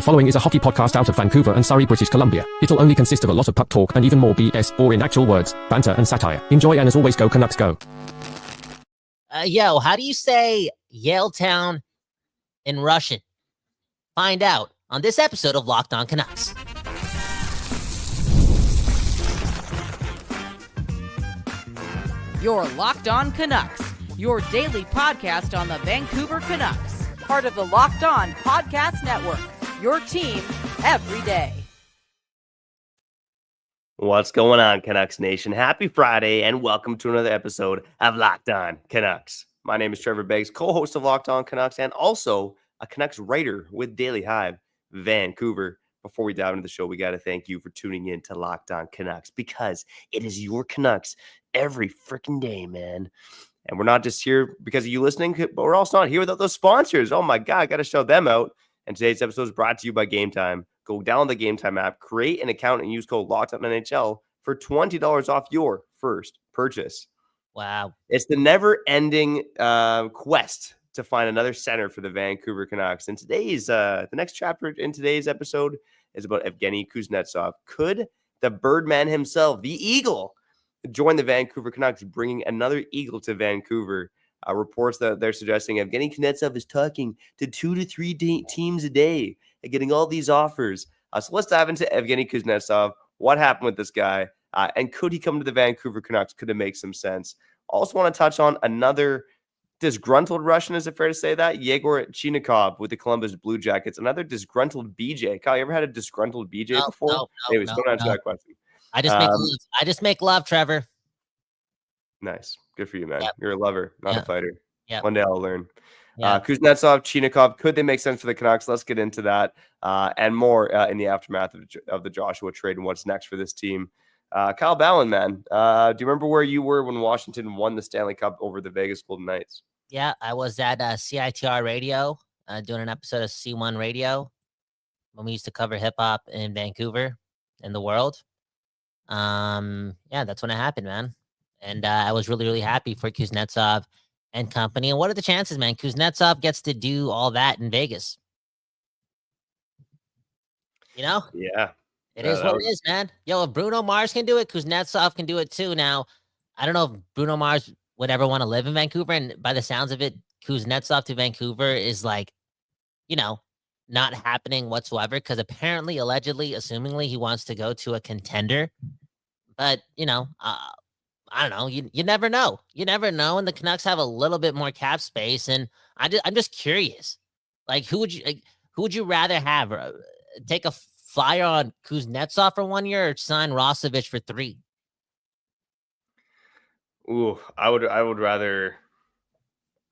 The following is a hockey podcast out of Vancouver and Surrey, British Columbia. It'll only consist of a lot of puck talk and even more BS, or in actual words, banter and satire. Enjoy, and as always, go Canucks go. How do you say Yaletown in Russian? Find out on this episode of Locked On Canucks. You're Locked On Canucks, your daily podcast on the Vancouver Canucks, part of the Locked On Podcast Network, your team every day. What's going on, Canucks Nation? Happy Friday, and welcome to another episode of Locked On Canucks. My name is Trevor Beggs, co-host of Locked On Canucks, and also a Canucks writer with Daily Hive, Vancouver. Before we dive into the show, we got to thank you for tuning in to Locked On Canucks, because it is your Canucks every freaking day, man. And we're not just here because of you listening, but we're also not here without those sponsors. Oh my God, I got to shout them out. And today's episode is brought to you by Game Time. Go download the Game Time app, create an account, and use code LOCKEDONNHL for $20 off your first purchase. Wow. It's the never-ending quest to find another center for the Vancouver Canucks. And today's the next chapter in today's episode is about Evgeny Kuznetsov. Could the Birdman himself, the Eagle, join the Vancouver Canucks, bringing another Eagle to Vancouver? Reports that they're suggesting Evgeny Kuznetsov is talking to 2 to 3 teams a day and getting all these offers. So let's dive into Evgeny Kuznetsov. What happened with this guy? And could he come to the Vancouver Canucks? Could it make some sense? Also want to touch on another disgruntled Russian, is it fair to say that? Yegor Chinakov with the Columbus Blue Jackets. Another disgruntled BJ. Kyle, you ever had a disgruntled BJ before? Anyways, don't answer that question. I just make love, Trevor. Nice. Good for you, man. Yep. You're a lover, not a fighter. Yep. One day I'll learn. Yep. Kuznetsov, Chinakhov, could they make sense for the Canucks? Let's get into that and more in the aftermath of the Joshua trade and what's next for this team. Kyle Ballad, man, do you remember where you were when Washington won the Stanley Cup over the Vegas Golden Knights? Yeah, I was at CITR Radio doing an episode of C1 Radio when we used to cover hip-hop in Vancouver and the world. That's when it happened, man. And I was really, really happy for Kuznetsov and company. And what are the chances, man? Kuznetsov gets to do all that in Vegas. You know? Yeah. It is what it is, man. Yo, if Bruno Mars can do it, Kuznetsov can do it too. Now, I don't know if Bruno Mars would ever want to live in Vancouver. And by the sounds of it, Kuznetsov to Vancouver is like, not happening whatsoever. Because apparently, allegedly, assumingly, he wants to go to a contender. But, I don't know. You never know. You never know. And the Canucks have a little bit more cap space. And I'm just curious. Like, who would you rather have? Take a flyer on Kuznetsov for 1 year or sign Roslovic for 3? Ooh, I would rather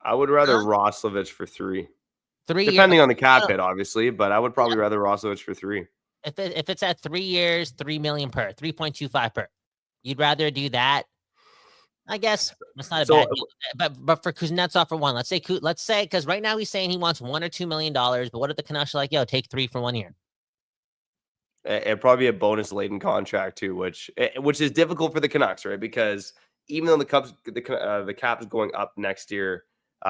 Roslovic for 3. 3 depending on the cap hit, obviously, but I would probably rather Roslovic for 3. If it's at 3 years, $3 million per, 3.25 per, you'd rather do that. I guess that's not a bad deal. But for Kuznetsov for 1, let's say because right now he's saying he wants $1 or $2 million. But what if the Canucks are like, yo, take 3 for 1 year? It'd probably be a bonus laden contract too, which is difficult for the Canucks, right? Because even though the cap is going up next year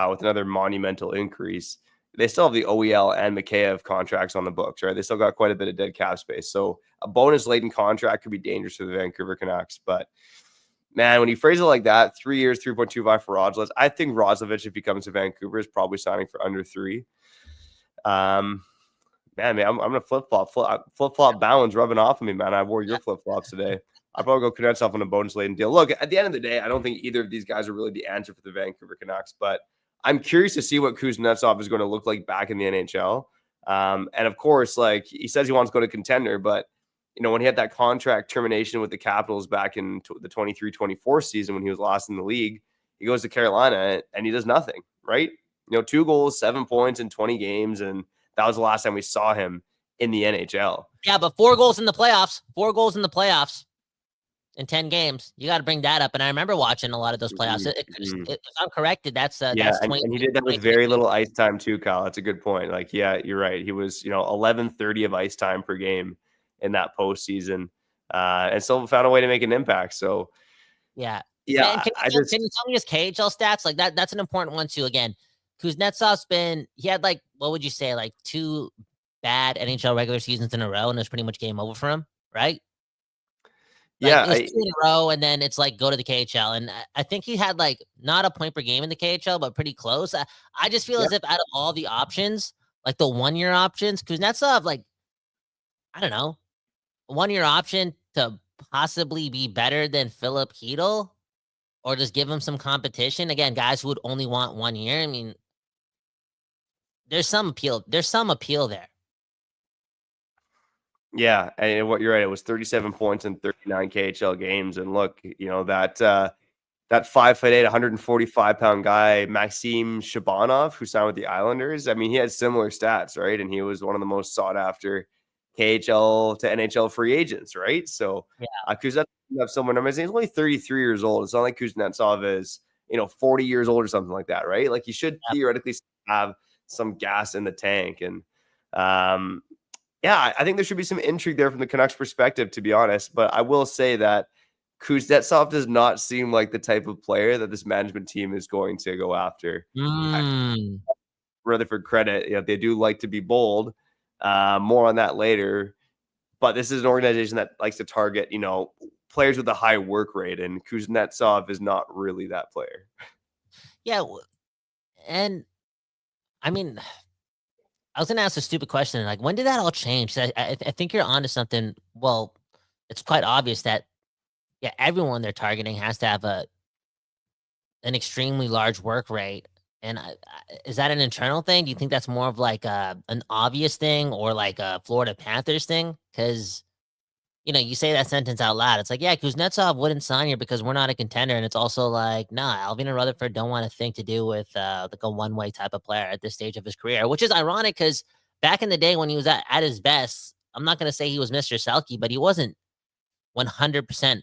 with another monumental increase, they still have the OEL and Mikheyev contracts on the books, right? They still got quite a bit of dead cap space. So a bonus laden contract could be dangerous for the Vancouver Canucks. But man, when you phrase it like that, 3 years, 3.25 for Roslovic, I think Roslovic, if he comes to Vancouver, is probably signing for under 3. Man, I'm gonna flip-flop. Bhawan's rubbing off of me, man. I wore your flip-flops today. I'll probably go Kuznetsov on a bonus laden deal. Look, at the end of the day, I don't think either of these guys are really the answer for the Vancouver Canucks, but I'm curious to see what Kuznetsov is going to look like back in the NHL. And of course, like he says he wants to go to contender, but when he had that contract termination with the Capitals back in the 23-24 season when he was last in the league, he goes to Carolina and he does nothing, right? 2 goals, 7 points in 20 games, and that was the last time we saw him in the NHL. Yeah, but 4 goals in the playoffs. 4 goals in the playoffs in 10 games. You got to bring that up. And I remember watching a lot of those playoffs. If I'm corrected, that's 20. And he did that with very little ice time too, Kyle. That's a good point. Like, yeah, you're right. He was, 11:30 of ice time per game in that postseason, and still found a way to make an impact. So, yeah. Can you tell me his KHL stats? Like that's an important one too. Again, Kuznetsov's he had what would you say, 2 bad NHL regular seasons in a row, and it was pretty much game over for him, right? Like, Yeah, it was 2 in a row, and then it's like, go to the KHL. And I think he had, like, not a point per game in the KHL, but pretty close. I just feel as if out of all the options, like the 1-year options, Kuznetsov, like, I don't know, 1-year option to possibly be better than Philip Hedl or just give him some competition. Again, guys who would only want 1 year. I mean, there's some appeal. There's some appeal there. Yeah, and what you're right, it was 37 points in 39 KHL games, and look, that 5'8", 145-pound guy, Maxim Shabanov, who signed with the Islanders. I mean, he had similar stats, right? And he was one of the most sought after KHL to NHL free agents, right? So, Kuznetsov have similar numbers. He's only 33 years old. It's not like Kuznetsov is 40 years old or something like that, right? Like, he should theoretically have some gas in the tank, and I think there should be some intrigue there from the Canucks perspective, to be honest. But I will say that Kuznetsov does not seem like the type of player that this management team is going to go after. Rutherford credit, they do like to be bold. More on that later. But this is an organization that likes to target, players with a high work rate, and Kuznetsov is not really that player. Yeah, and I mean, I was going to ask a stupid question. Like, when did that all change? I think you're onto something. Well, it's quite obvious that, everyone they're targeting has to have an extremely large work rate. And is that an internal thing? Do you think that's more of like an obvious thing or like a Florida Panthers thing? Because, you say that sentence out loud. It's like, Kuznetsov wouldn't sign here because we're not a contender. And it's also like, nah, Alvin and Rutherford don't want a thing to do with like a one-way type of player at this stage of his career, which is ironic because back in the day when he was at his best, I'm not going to say he was Mr. Selke, but he wasn't 100%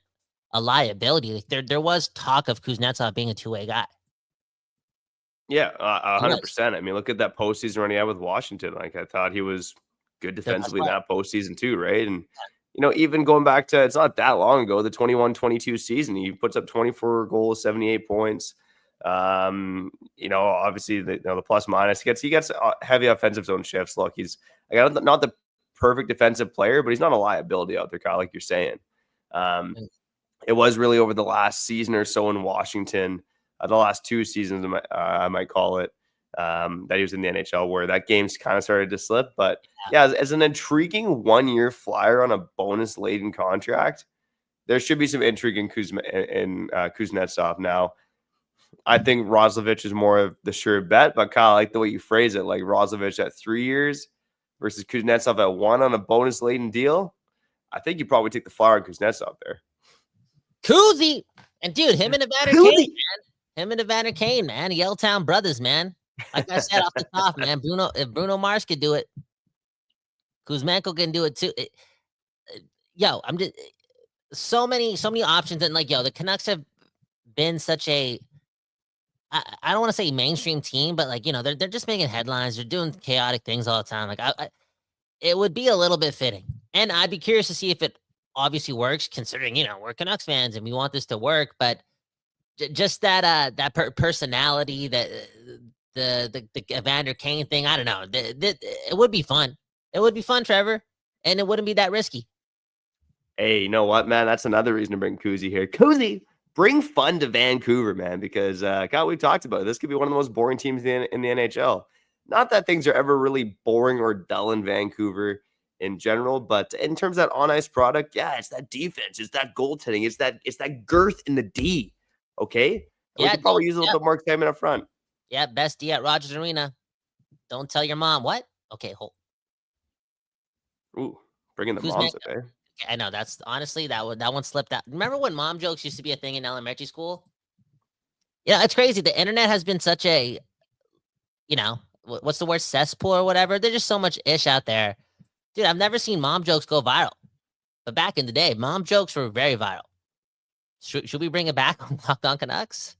a liability. Like there was talk of Kuznetsov being a two-way guy. Yeah, 100%. I mean, look at that postseason run he had with Washington. Like, I thought he was good defensively in that postseason too, right? And even going back to, it's not that long ago, the 21-22 season, he puts up 24 goals, 78 points. Obviously the plus minus he gets heavy offensive zone shifts. Look, he's not the perfect defensive player, but he's not a liability out there, Kyle, like you're saying. It was really over the last season or so in Washington, the last 2 seasons, I might call it, that he was in the NHL, where that game's kind of started to slip. But as an intriguing 1-year flyer on a bonus-laden contract, there should be some intrigue in Kuznetsov. Now, I think Roslovic is more of the sure bet, but Kyle, I like the way you phrase it, like Roslovic at 3 years versus Kuznetsov at 1 on a bonus-laden deal. I think you probably take the flyer on Kuznetsov there. Kuzi! And dude, him and Evander Kane, man. Him and Evander Kane, man. Yelltown brothers, man. Like I said off the top, man. If Bruno Mars could do it, Kuzmenko can do it too. I'm just so many options, and the Canucks have been such a I don't want to say mainstream team, but they're just making headlines. They're doing chaotic things all the time. Like it would be a little bit fitting, and I'd be curious to see if it obviously works, considering we're Canucks fans and we want this to work. But just that personality, that the Evander Kane thing, I don't know. It would be fun. It would be fun, Trevor, and it wouldn't be that risky. Hey, you know what, man? That's another reason to bring Kuzi here. Kuzi, bring fun to Vancouver, man, because, God, we've talked about it. This could be one of the most boring teams in the NHL. Not that things are ever really boring or dull in Vancouver in general, but in terms of that on-ice product, it's that defense, it's that goaltending, it's that girth in the D, okay? We could probably use a little bit more excitement up front. Yeah, best D at Rogers Arena. Don't tell your mom. What? Okay, hold. Ooh, bringing the moms up there. I know, that's honestly that one slipped out. Remember when mom jokes used to be a thing in elementary school? Yeah, it's crazy. The internet has been such a, what's the word, cesspool or whatever. There's just so much ish out there. Dude, I've never seen mom jokes go viral. But back in the day, mom jokes were very viral. Should we bring it back on Locked On Canucks?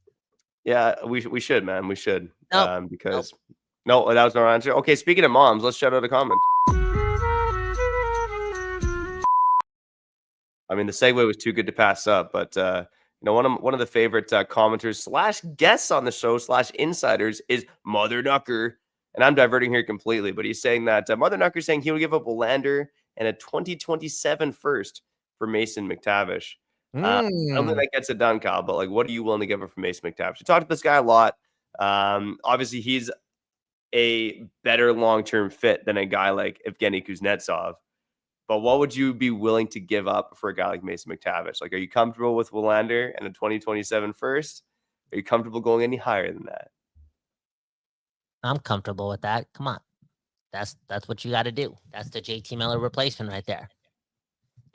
Yeah, we should, man. We should. Because no, that was no answer. Okay, speaking of moms, let's shout out a comment. I mean, the segue was too good to pass up, but one of the favorite commenters / guests on the show / insiders is Mother Ducker, and I'm diverting here completely, but he's saying that Mother Knucker saying he will give up Willander and a 2027 first for Mason McTavish. I don't think that gets it done, Kyle, but like, what are you willing to give up for Mason McTavish? We talked to this guy a lot. Obviously, he's a better long-term fit than a guy like Evgeny Kuznetsov. But what would you be willing to give up for a guy like Mason McTavish? Like, are you comfortable with Willander and a 2027 first? Are you comfortable going any higher than that? I'm comfortable with that. Come on. That's what you got to do. That's the JT Miller replacement right there.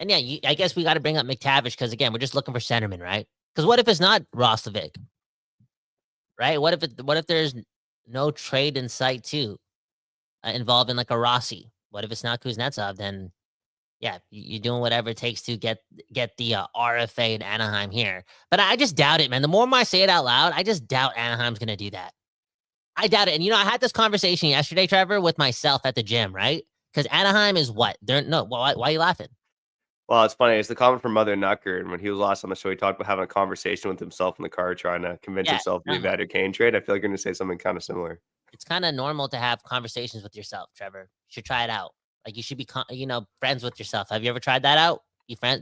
And yeah, I guess we got to bring up McTavish because, again, we're just looking for centerman, right? Because what if it's not Roslovic, right? What if there's no trade in sight too, involving like a Rossi? What if it's not Kuznetsov? Then, yeah, you're doing whatever it takes to get the RFA in Anaheim here. But I just doubt it, man. The more I say it out loud, I just doubt Anaheim's going to do that. I doubt it. And, I had this conversation yesterday, Trevor, with myself at the gym, right? Because Anaheim is what? Why are you laughing? Well, it's funny. It's the comment from Mother Knucker. And when he was last on the show, he talked about having a conversation with himself in the car, trying to convince himself of the Evander Kane trade. I feel like you're going to say something kind of similar. It's kind of normal to have conversations with yourself, Trevor. You should try it out. Like, you should be, friends with yourself. Have you ever tried that out?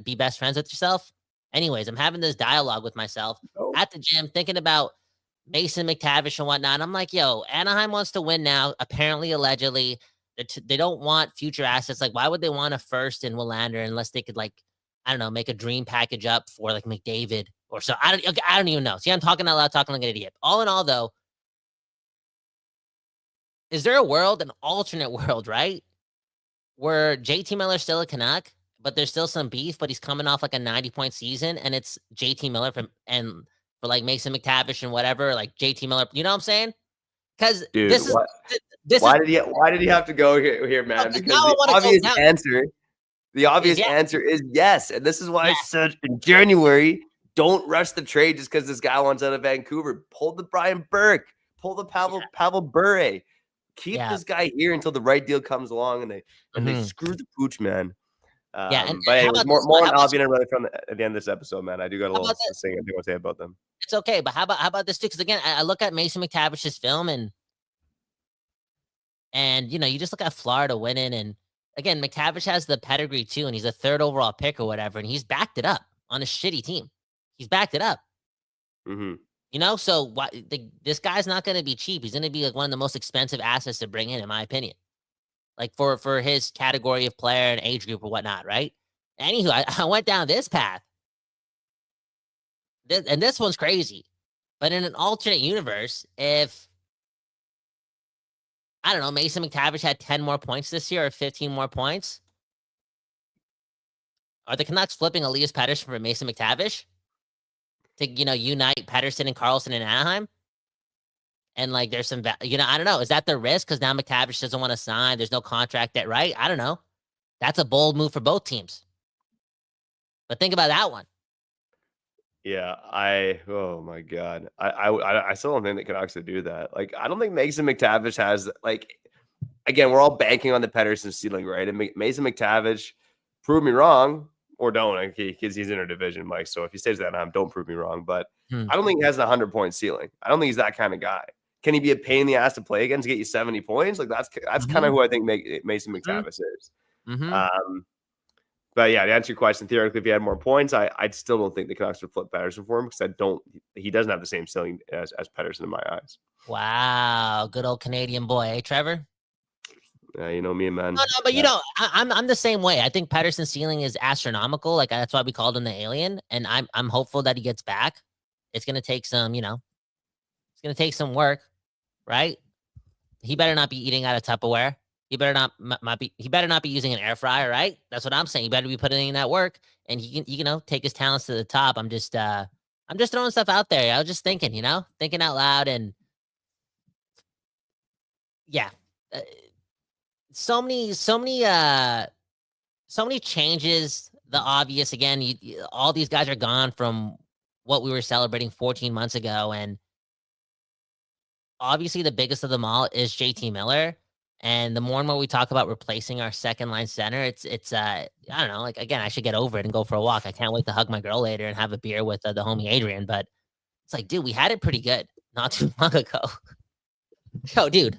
Be best friends with yourself? Anyways, I'm having this dialogue with myself at the gym, thinking about Mason McTavish and whatnot. I'm like, yo, Anaheim wants to win now. Apparently, allegedly, they don't want future assets. Like, why would they want a first in Willander unless they could, like, I don't know, make a dream package up for like McDavid or so? I don't even know. See, I'm talking out loud, talking like an idiot. All in all, though, is there an alternate world, right, where JT Miller's still a Canuck, but there's still some beef, but he's coming off like a 90-point season, and it's JT Miller for like Mason McTavish and whatever, like JT Miller, you know what I'm saying? Because why did he have to go here, man? Because the obvious answer is yes, and this is why I said in January, don't rush the trade just because this guy wants out of Vancouver. Pull the Brian Burke, pull the Pavel Bure. Keep this guy here until the right deal comes along, and they screw the pooch, man. But anyways, more on Albion and Rutherford at the end of this episode, man. I do got a little thing I do want to say about them. It's okay, but how about this too? Because again, I look at Mason McTavish's film, and you just look at Florida winning, and again, McTavish has the pedigree too, and he's a 3rd overall pick or whatever, and he's backed it up on a shitty team. He's backed it up. So this guy's not going to be cheap. He's going to be like one of the most expensive assets to bring in my opinion. Like for his category of player and age group or whatnot, right? Anywho, I went down this path. And this one's crazy. But in an alternate universe, if, I don't know, Mason McTavish had 10 more points this year or 15 more points, are the Canucks flipping Elias Pettersson for Mason McTavish to, unite Pettersson and Karlsson in Anaheim? And like, there's some, I don't know. Is that the risk? Because now McTavish doesn't want to sign. There's no contract yet, right? I don't know. That's a bold move for both teams. But think about that one. Yeah, oh my God. I still don't think the Canucks would do that. Like, I don't think Mason McTavish has, like, again, we're all banking on the Pettersson ceiling, right? And Mason McTavish, prove me wrong or don't, because he's interdivision, Mike. So if he stays that, don't prove me wrong. But I don't think he has a 100-point ceiling. I don't think he's that kind of guy. Can he be a pain in the ass to play against to get you 70 points? Like, that's kind of who I think Mason McTavish is. But yeah, to answer your question, theoretically, if he had more points, I still don't think the Canucks would flip Pettersson for him because he doesn't have the same ceiling as Pettersson in my eyes. Wow, good old Canadian boy, eh, Trevor? Yeah, you know me, man. No, but I'm the same way. I think Pettersson's ceiling is astronomical. Like, that's why we called him the alien, and I'm hopeful that he gets back. It's gonna take some, it's gonna take some work, right? He better not be eating out of Tupperware. He better not be using an air fryer, right? That's what I'm saying. He better be putting in that work, and he can, take his talents to the top. I'm just throwing stuff out there. I was just thinking, thinking out loud, and yeah, so many changes. The obvious again. All these guys are gone from what we were celebrating 14 months ago, and obviously the biggest of them all is JT Miller. And the more and more we talk about replacing our second line center, it's I don't know, like, again, I should get over it and go for a walk. I can't wait to hug my girl later and have a beer with the homie Adrian. But it's like, dude, we had it pretty good not too long ago. Yo, dude,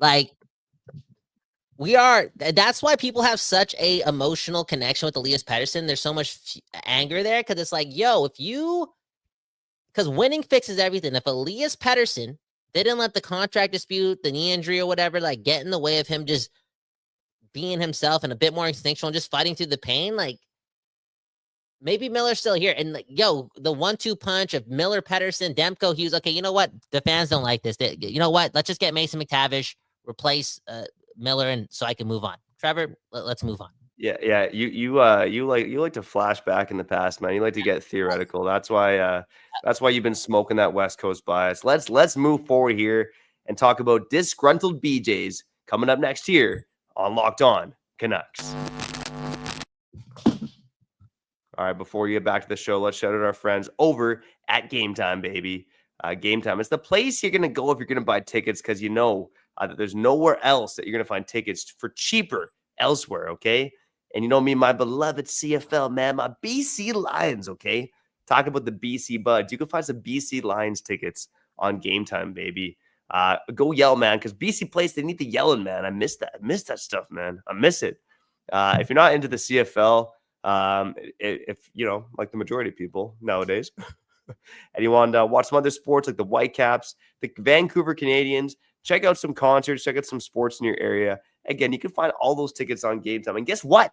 Like, that's why people have such a emotional connection with Elias Pettersson. There's so much anger there because it's like, yo, because winning fixes everything. If Elias Pettersson didn't let the contract dispute, the knee injury or whatever, like get in the way of him just being himself and a bit more instinctual and just fighting through the pain, like maybe Miller's still here. And like, yo, the 1-2 punch of Miller, Pettersson, Demko, Hughes. Okay, you know what? The fans don't like this. You know what? Let's just get Mason McTavish, replace Miller, and so I can move on. Trevor, let's move on. Yeah. You like to flash back in the past, man. You like to get theoretical. That's why you've been smoking that West Coast bias. Let's move forward here and talk about disgruntled BJs coming up next year on Locked On Canucks. All right, before we get back to the show, let's shout out our friends over at Game Time, baby. Game Time. It's the place you're going to go if you're going to buy tickets because you know that there's nowhere else that you're going to find tickets for cheaper elsewhere, okay? And you know me, my beloved CFL, man, my BC Lions, okay? Talk about the BC Buds. You can find some BC Lions tickets on Game Time, baby. Go yell, man, because BC Place, they need the yelling, man. I miss that stuff, man. I miss it. If you're not into the CFL, if you know, like the majority of people nowadays, and you want to watch some other sports like the Whitecaps, the Vancouver Canadians, check out some concerts, check out some sports in your area. Again, you can find all those tickets on Game Time. And guess what?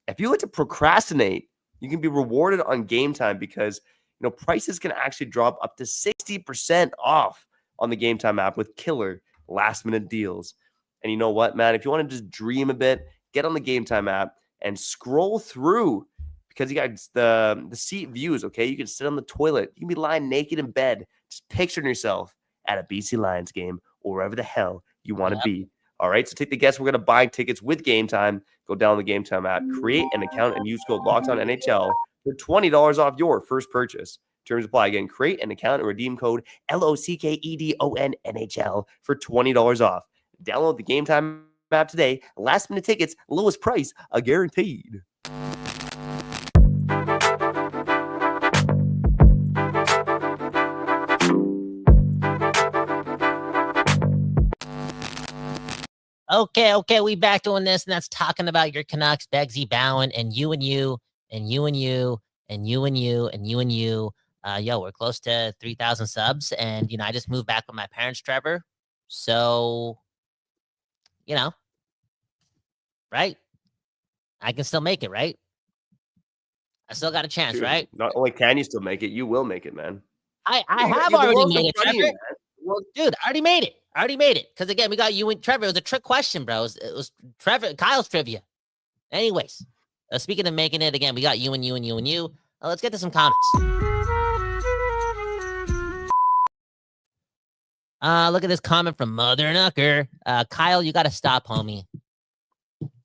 If you like to procrastinate, you can be rewarded on Game Time because you know prices can actually drop up to 60% off on the Game Time app with killer last-minute deals. And you know what, man? If you want to just dream a bit, get on the Game Time app and scroll through because you got the seat views, okay? You can sit on the toilet. You can be lying naked in bed, just picturing yourself at a BC Lions game or wherever the hell you want to be. All right, so take the guess. We're going to buy tickets with Game Time. Go down the Game Time app, create an account, and use code LOCKEDONNHL for $20 off your first purchase. Terms apply. Again, create an account and redeem code LOCKEDONNHL for $20 off. Download the Game Time app today. Last minute tickets, lowest price, guaranteed. Okay, we back doing this, and that's talking about your Canucks, Beggsy, Bhawan, and you and you, and you and you, and you and you, and you and you. Yo, we're close to 3,000 subs, and you know, I just moved back with my parents, Trevor. So, you know, right? I can still make it, right? I still got a chance, Dude, right? not only can you still make it, you will make it, man. I have already made it, Trevor. Well, dude, I already made it. Because again, we got you and Trevor. It was a trick question, bro. It was Trevor, Kyle's trivia. Anyways, speaking of making it, again, we got you and you and you and you. Let's get to some comments. Look at this comment from Mother Knucker. Kyle, you got to stop, homie.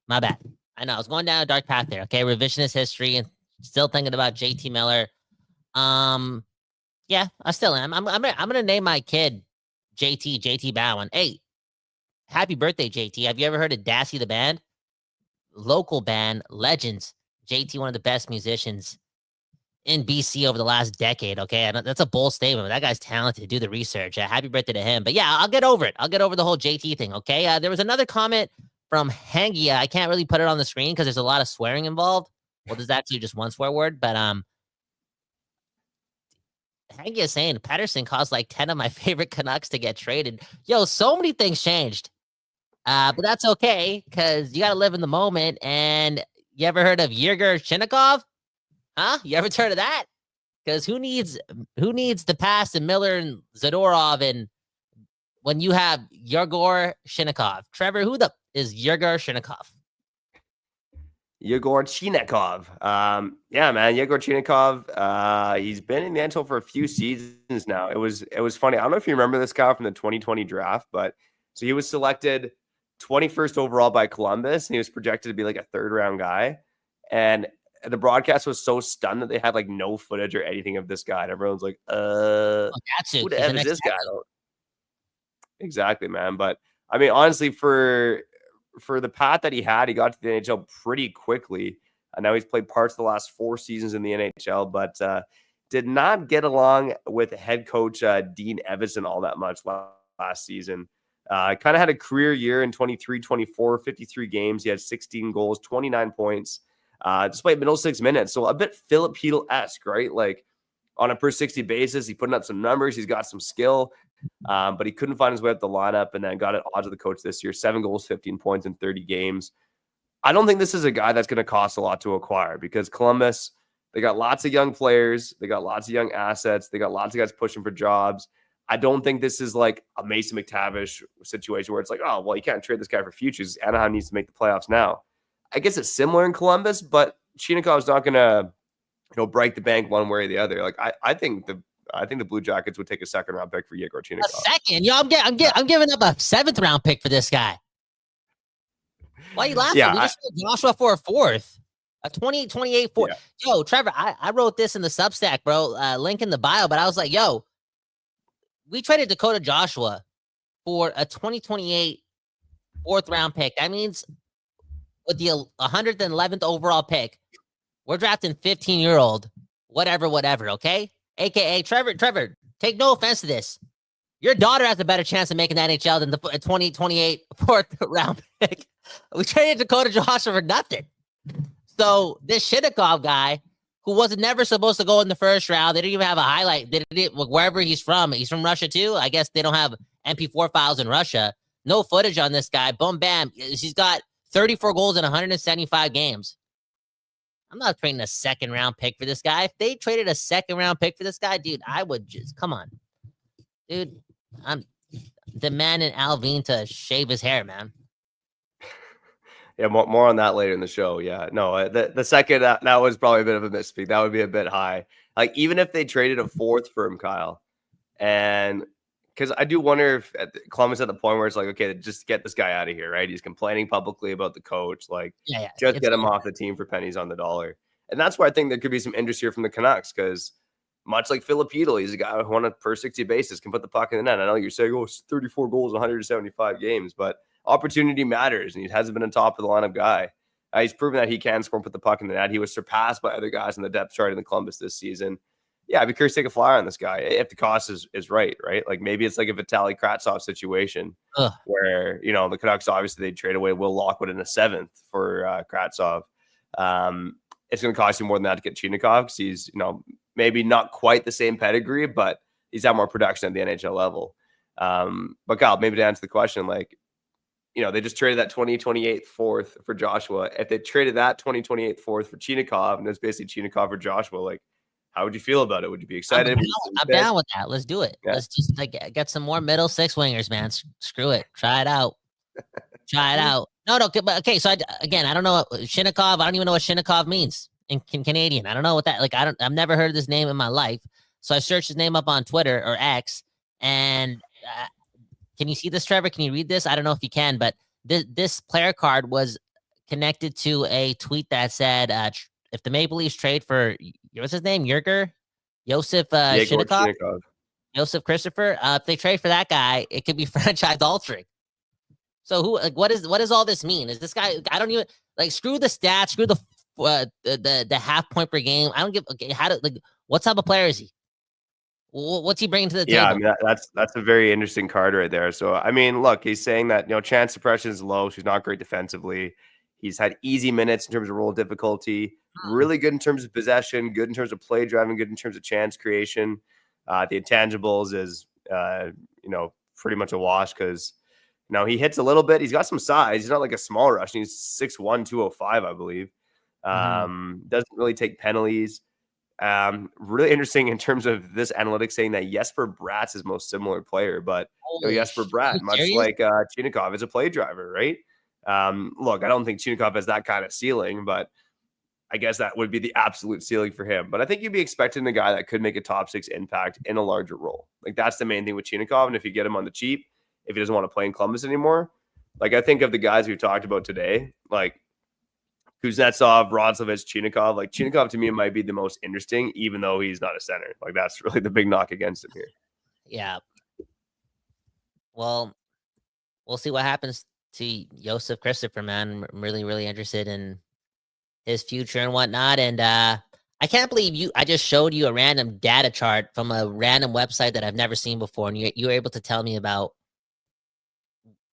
My bad. I know I was going down a dark path there. Okay, revisionist history and still thinking about JT Miller. Yeah, I still am. I'm gonna name my kid JT Bhawan. Hey, happy birthday, JT. Have you ever heard of Dassy the band? Local band, legends. JT, one of the best musicians in BC over the last decade, okay? That's a bold statement, but that guy's talented. Do the research. Happy birthday to him. But yeah, I'll get over it. I'll get over the whole JT thing, okay? There was another comment from Hangia. I can't really put it on the screen because there's a lot of swearing involved. Well, there's actually just one swear word, but Hanky is saying Pettersson caused like 10 of my favorite Canucks to get traded. Yo, so many things changed. But that's okay, because you got to live in the moment. And you ever heard of Yegor Chinakov? Huh? You ever heard of that? Because who needs the pass and Miller and Zadorov and when you have Yegor Chinakov? Trevor, who is Yegor Chinakov? Yegor Chinakov. Yeah, man. Yegor Chinakov. He's been in the NHL for a few seasons now. It was funny. I don't know if you remember this guy from the 2020 draft, but so he was selected 21st overall by Columbus, and he was projected to be like a third round guy. And the broadcast was so stunned that they had like no footage or anything of this guy. And everyone's like, who the F is this guy? Exactly, man. But I mean, honestly, for the path that he had, he got to the NHL pretty quickly. And now he's played parts of the last 4 seasons in the NHL, but did not get along with head coach Dean Evason all that much last season. Kind of had a career year in 23-24, 53 games. He had 16 goals, 29 points, despite middle 6 minutes. So a bit Filipino-esque, right? Like on a per 60 basis, he's putting up some numbers. He's got some skill, but he couldn't find his way up the lineup, and then got at odds with the coach this year. 7 goals, 15 points in 30 games. I don't think this is a guy that's going to cost a lot to acquire, because Columbus, they got lots of young players. They got lots of young assets. They got lots of guys pushing for jobs. I don't think this is like a Mason McTavish situation where it's like, oh, well, you can't trade this guy for futures. Anaheim needs to make the playoffs now. I guess it's similar in Columbus, but Chinakhov's not going to, break the bank one way or the other. Like I think the Blue Jackets would take a second round pick for Yegor Chinakov. A second? Yo, I'm giving up a 7th round pick for this guy. Why are you laughing? Yeah, we just sold Joshua for a 4th. A 2028 4th. Yeah. Yo, Trevor, I wrote this in the Substack, bro. Link in the bio, but I was like, yo, we traded Dakota Joshua for a 2028 4th round pick. That means with the 111th overall pick, we're drafting 15-year-old, whatever, okay? AKA Trevor, take no offense to this. Your daughter has a better chance of making the NHL than the 2028 4th round pick. We traded Dakota Joshua for nothing. So this Chinakhov guy, who was never supposed to go in the first round, they didn't even have a highlight. Wherever he's from Russia too. I guess they don't have MP4 files in Russia. No footage on this guy. Boom, bam. He's got 34 goals in 175 games. I'm not trading a 2nd round pick for this guy. If they traded a 2nd round pick for this guy, dude, I would just, come on. Dude, I'm demanding Alvin to shave his hair, man. Yeah, more on that later in the show. Yeah, no, the second, that was probably a bit of a misspeak. That would be a bit high. Like, even if they traded a 4th for him, Kyle, and because I do wonder if Columbus at the point where it's like, okay, just get this guy out of here, right? He's complaining publicly about the coach. Like, just get him off the team for pennies on the dollar. And that's why I think there could be some interest here from the Canucks, because much like Filipino, he's a guy who on a per 60 basis can put the puck in the net. I know you're saying, oh, 34 goals, 175 games, but opportunity matters, and he hasn't been a top of the lineup guy. He's proven that he can score and put the puck in the net. He was surpassed by other guys in the depth chart in the Columbus this season. Yeah, I'd be curious to take a flyer on this guy if the cost is right? Like, maybe it's like a Vitaly Kravtsov situation where, the Canucks, obviously, they trade away Will Lockwood in a 7th for Kravtsov. It's going to cost you more than that to get Chinakhov, because he's, maybe not quite the same pedigree, but he's had more production at the NHL level. But Kyle, maybe to answer the question, like, they just traded that 2028 4th for Joshua. If they traded that 2028 4th for Chinakhov, and it's basically Chinakhov for Joshua, like, how would you feel about it? Would you be excited? I'm down with that. Let's do it. Yeah. Let's just get some more middle 6 wingers, man. Screw it. Try it out. No. But okay. So I don't know what Chinakhov. I don't even know what Chinakhov means in Canadian. I don't know what that. Like, I've never heard this name in my life. So I searched his name up on Twitter or X, and can you see this, Trevor? Can you read this? I don't know if you can, but this player card was connected to a tweet that said, if the Maple Leafs trade for, what's his name? Yegor Chinakov? Joseph Christopher. If they trade for that guy, it could be franchise altering. So what does all this mean? Is this guy, I don't even, like, screw the stats, screw the half point per game. I don't give, what type of player is he? What's he bringing to the table? Yeah, I mean, that's a very interesting card right there. So, I mean, look, he's saying that, chance suppression is low. She's not great defensively. He's had easy minutes in terms of role difficulty, really good in terms of possession, good in terms of play driving, good in terms of chance creation. The intangibles is, pretty much a wash, because, he hits a little bit. He's got some size. He's not like a small rush. He's 6'1", 205, I believe. Doesn't really take penalties. Really interesting in terms of this analytics saying that Jesper Bratt's his most similar player, but Jesper Bratt, much like Chinakhov, is a play driver, right? Look, I don't think Chinakhov has that kind of ceiling, but I guess that would be the absolute ceiling for him. But I think you'd be expecting a guy that could make a top 6 impact in a larger role. Like, that's the main thing with Chinakhov. And if you get him on the cheap, if he doesn't want to play in Columbus anymore, like, I think of the guys we've talked about today, like Kuznetsov, Roslovic, Chinakhov. Like, Chinakhov to me might be the most interesting, even though he's not a center. Like, that's really the big knock against him here. Yeah. Well, we'll see what happens to Joseph Christopher, man. I'm really, really interested in his future and whatnot. And I can't believe I just showed you a random data chart from a random website that I've never seen before. And you were able to tell me about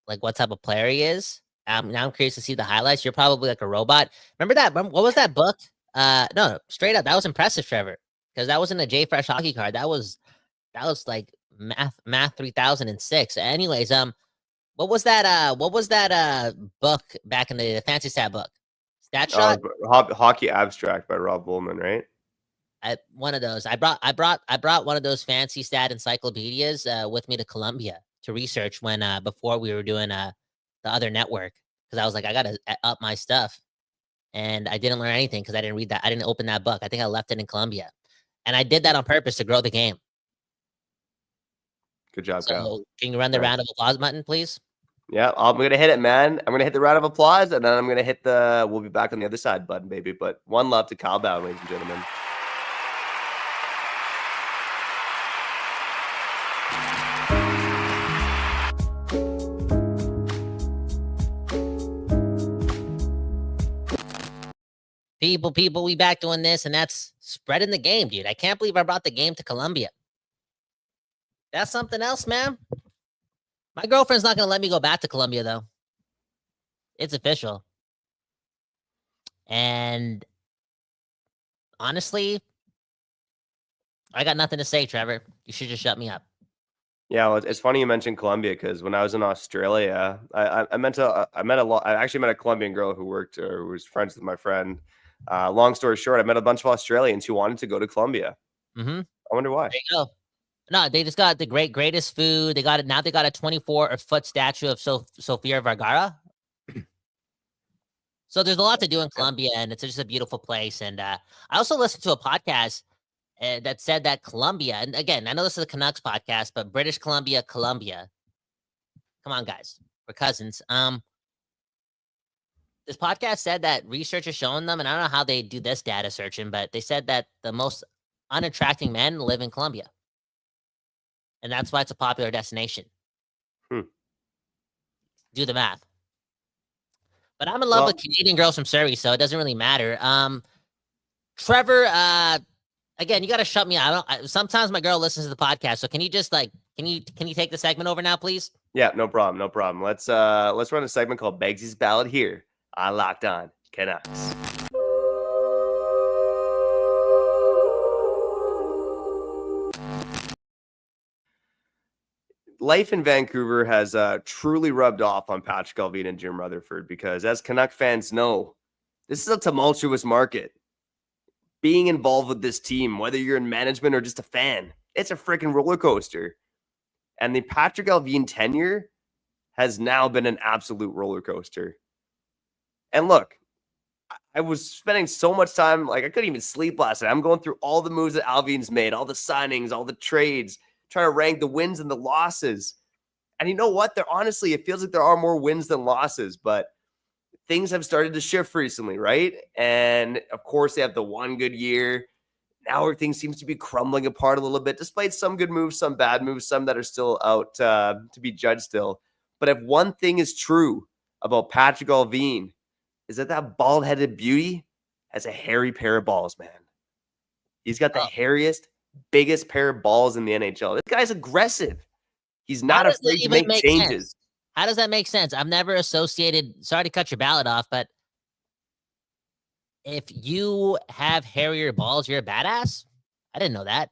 like what type of player he is. Now I'm curious to see the highlights. You're probably like a robot. Remember that? What was that book? No, straight up, that was impressive, Trevor, because that wasn't a J Fresh hockey card. That was like math 3006. Anyways, what was that? Book back in the fancy stat book? Stat shot. Hockey Abstract by Rob Woolman, right? One of those. I brought one of those fancy stat encyclopedias with me to Colombia to research when before we were doing the other network, because I was like, I gotta up my stuff, and I didn't learn anything because I didn't read that. I didn't open that book. I think I left it in Colombia, and I did that on purpose to grow the game. Good job, Kyle. So can you run the round of applause button, please? Yeah, I'm gonna hit it, man. I'm gonna hit the round of applause, and then I'm gonna hit the "we'll be back on the other side" button, baby. But one love to Kyle Ballad, ladies and gentlemen. People, we back doing this, and that's spreading the game, dude. I can't believe I brought the game to Colombia. That's something else, man. My girlfriend's not gonna let me go back to Colombia, though. It's official. And honestly, I got nothing to say, Trevor. You should just shut me up. Yeah, well, it's funny you mentioned Colombia, because when I was in Australia, I actually met a Colombian girl who worked or who was friends with my friend. Long story short, I met a bunch of Australians who wanted to go to Colombia. Mm-hmm. I wonder why. There you go. No, they just got the greatest food. They got it now. They got a 24-foot statue of Sofia Vergara. So there's a lot to do in Colombia, and it's just a beautiful place. And I also listened to a podcast that said that Colombia, and again, I know this is a Canucks podcast, but British Columbia, Colombia. Come on, guys, we're cousins. This podcast said that research is showing them, and I don't know how they do this data searching, but they said that the most unattracting men live in Colombia. And that's why it's a popular destination. Do the math. But I'm in love with Canadian girls from Surrey, so it doesn't really matter. Trevor, again, you got to shut me out. Sometimes my girl listens to the podcast, so can you just can you take the segment over now, please? Yeah, no problem. Let's run a segment called Beggsy's Ballad here on Locked On Canucks. Life in Vancouver has truly rubbed off on Patrick Allvin and Jim Rutherford, because as Canuck fans know, this is a tumultuous market. Being involved with this team, whether you're in management or just a fan, it's a freaking roller coaster. And the Patrick Allvin tenure has now been an absolute roller coaster. And look, I was spending so much time, I couldn't even sleep last night. I'm going through all the moves that Allvin's made, all the signings, all the trades, trying to rank the wins and the losses. And you know what? It feels like there are more wins than losses, but things have started to shift recently, right? And of course, they have the one good year. Now everything seems to be crumbling apart a little bit, despite some good moves, some bad moves, some that are still out to be judged still. But if one thing is true about Patrick Allvin, is that bald-headed beauty has a hairy pair of balls, man. He's got the hairiest, biggest pair of balls in the NHL. This guy's aggressive. He's not afraid to make changes. Sense? How does that make sense? I've never associated, sorry to cut your ballad off, but if you have hairier balls, you're a badass? I didn't know that.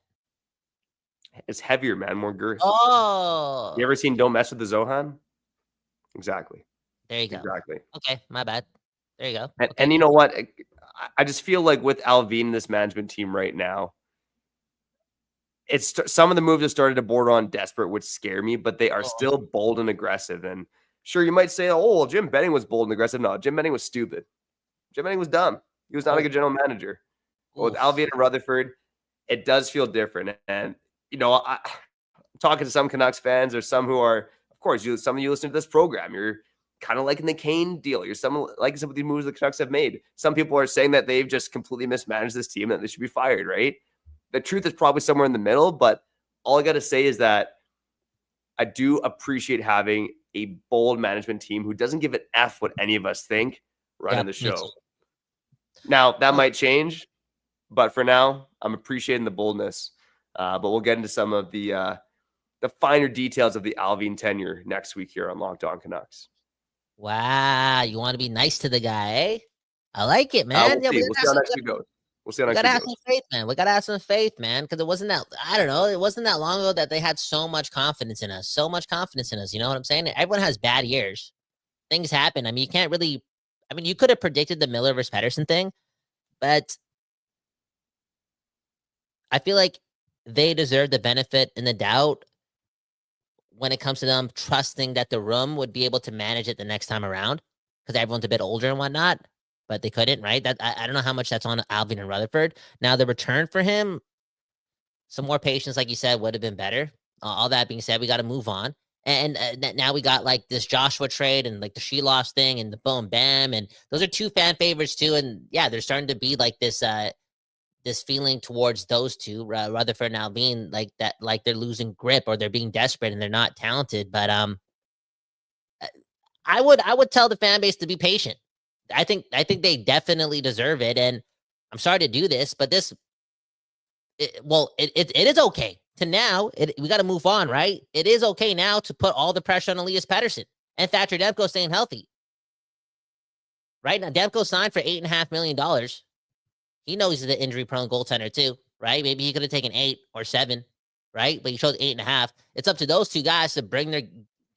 It's heavier, man, more girth. Oh. You ever seen Don't Mess with the Zohan? Exactly. There you go. Exactly. Okay, my bad. There you go. And you know what? I just feel like with Allvin, this management team right now, some of the moves have started to border on desperate, which scare me, but they are still bold and aggressive. And sure, you might say, oh, well, Jim Benning was bold and aggressive. No, Jim Benning was stupid. Jim Benning was dumb. He was not a good general manager. But with Allvin and Rutherford, it does feel different. And, I'm talking to some Canucks fans, or some who are, of course, some of you listen to this program. You're kind of liking the Kane deal. You're liking some of the moves the Canucks have made. Some people are saying that they've just completely mismanaged this team and that they should be fired, right? The truth is probably somewhere in the middle, but all I got to say is that I do appreciate having a bold management team who doesn't give an F what any of us think running the show. Now, that might change, but for now, I'm appreciating the boldness. But we'll get into some of the the finer details of the Alvin tenure next week here on Locked On Canucks. Wow, you want to be nice to the guy, eh? I like it, man. We'll see. We'll see how next week goes. We'll see how we next gotta week have goes. some faith, man. We gotta have some faith, man, because it wasn't that. I don't know. It wasn't that long ago that they had so much confidence in us. So much confidence in us. You know what I'm saying? Everyone has bad years. Things happen. I mean, you can't really. I mean, you could have predicted the Miller versus Pedersen thing, but I feel like they deserve the benefit and the doubt when it comes to them trusting that the room would be able to manage it the next time around, because everyone's a bit older and whatnot, but they couldn't, right? That I don't know how much that's on Alvin and Rutherford. Now, the return for him, some more patience, like you said, would have been better. All that being said, we got to move on. And now we got like this Joshua trade and like the Sheloff thing and the boom bam. And those are two fan favorites too. And yeah, they're starting to be like this feeling towards those two, Rutherford and Alvin, like that, like they're losing grip or they're being desperate and they're not talented. But I would tell the fan base to be patient. I think they definitely deserve it. And I'm sorry to do this, but it is okay to now. We got to move on, right? It is okay now to put all the pressure on Elias Pettersson and Thatcher Demko staying healthy. Right now, Demko signed for $8.5 million. He knows he's an injury-prone goaltender too, right? Maybe he could have taken 8 or 7, right? But he chose 8.5. It's up to those two guys to bring their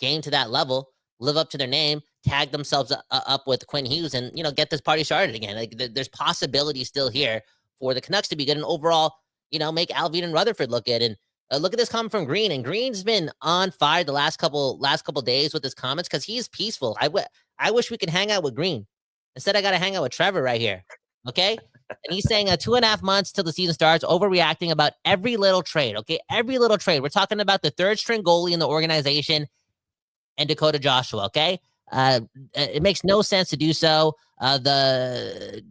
game to that level, live up to their name, tag themselves up with Quinn Hughes, and get this party started again. Like there's possibility still here for the Canucks to be good and overall, make Alvin and Rutherford look good. And look at this comment from Green, and Green's been on fire the last couple days with his comments because he's peaceful. I wish we could hang out with Green. Instead, I got to hang out with Trevor right here. Okay. And he's saying 2.5 months till the season starts, overreacting about every little trade. Okay. Every little trade. We're talking about the third string goalie in the organization and Dakota Joshua. Okay. It makes no sense to do so. The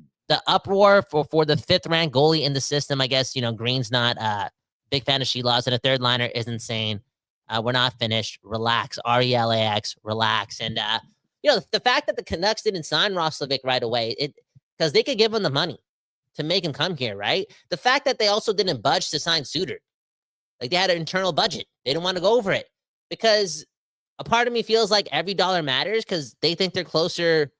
uproar for the 5th ranked goalie in the system, I guess, Green's not a big fan of Sheloff's, and a third liner is insane. We're not finished. Relax. RELAX. Relax. And, the fact that the Canucks didn't sign Roslovic right away, because they could give him the money to make him come here, right? The fact that they also didn't budge to sign Suter. Like they had an internal budget. They didn't want to go over it because a part of me feels like every dollar matters because they think they're closer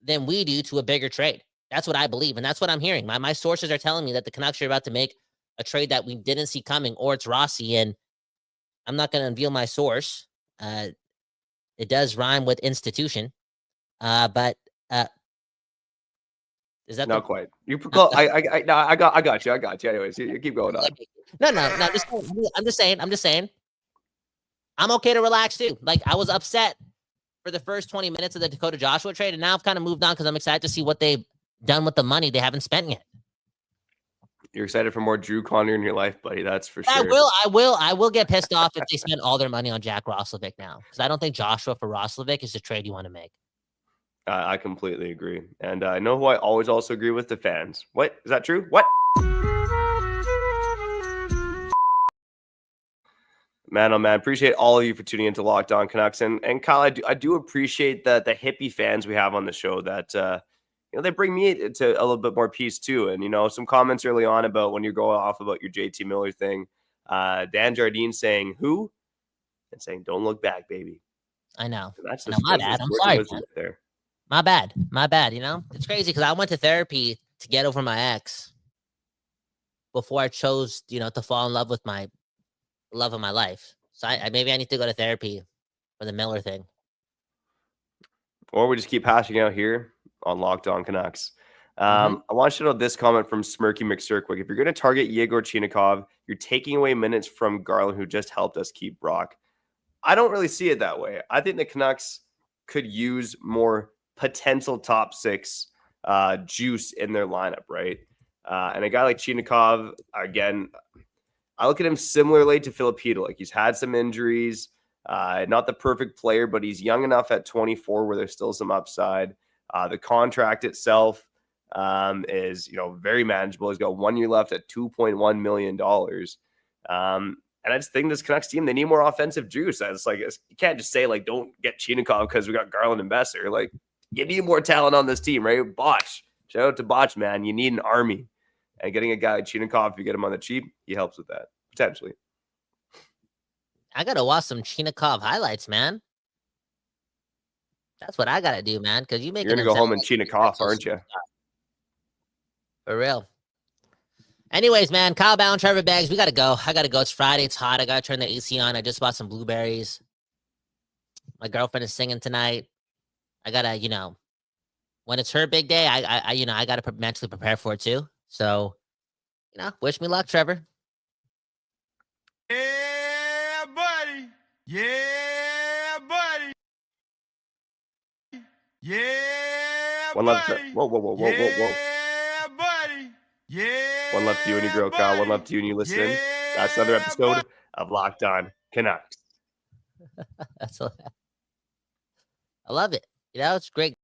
than we do to a bigger trade. That's what I believe. And that's what I'm hearing. My sources are telling me that the Canucks are about to make a trade that we didn't see coming, or it's Rossi. And I'm not going to unveil my source. It does rhyme with institution. But is that not quite? You I got you. Anyways, you keep going on. No. I'm just saying. I'm okay to relax too. Like I was upset for the first 20 minutes of the Dakota Joshua trade, and now I've kind of moved on because I'm excited to see what they've done with the money they haven't spent yet. You're excited for more Drew Connor in your life, buddy. That's for sure. I will get pissed off if they spend all their money on Jack Roslovic now, because I don't think Joshua for Roslovic is the trade you want to make. I completely agree. And I know who I always also agree with: the fans. What? Is that true? What? Man, oh man, appreciate all of you for tuning into Locked On Canucks. And Kyle, I do appreciate the hippie fans we have on the show that, they bring me to a little bit more peace too. And, some comments early on about when you're going off about your JT Miller thing. Dan Jardine saying, who? And saying, don't look back, baby. I know. That's my bad. I'm sorry. There. My bad. It's crazy because I went to therapy to get over my ex before I chose, to fall in love with my love of my life. So maybe I need to go to therapy for the Miller thing. Or we just keep hashing out here on Locked On Canucks. I want you to know this comment from Smirky McCirkwick. If you're going to target Yegor Chinakov, you're taking away minutes from Garland, who just helped us keep Brock. I don't really see it that way. I think the Canucks could use more potential top 6 juice in their lineup, right? And a guy like Chinakhov, again, I look at him similarly to Filipino. Like he's had some injuries, not the perfect player, but he's young enough at 24 where there's still some upside. The contract itself is, very manageable. He's got 1 year left at $2.1 million. And I just think this Canucks team, they need more offensive juice. It's like, you can't just say like, don't get Chinakhov because we got Garland and Besser. Like you need more talent on this team, right? Botch. Shout out to Botch, man. You need an army. And getting a guy like Chinakhov, if you get him on the cheap, he helps with that, potentially. I gotta watch some Chinakhov highlights, man. That's what I gotta do, man. Because you making You're gonna him go sound home and Chinakov, aren't you? for real. Anyways, man, Kyle Ballard, Trevor Beggs, we gotta go. I gotta go. It's Friday. It's hot. I gotta turn the AC on. I just bought some blueberries. My girlfriend is singing tonight. I gotta, when it's her big day, I gotta mentally prepare for it too. So, wish me luck, Trevor. Yeah, buddy. Yeah, buddy. Yeah, One left. buddy. Whoa. Yeah, buddy. Yeah. One left to you and your girl, Kyle. One left to you and you listening. Yeah, That's another episode buddy. of Locked On Canucks. I love it. It's great.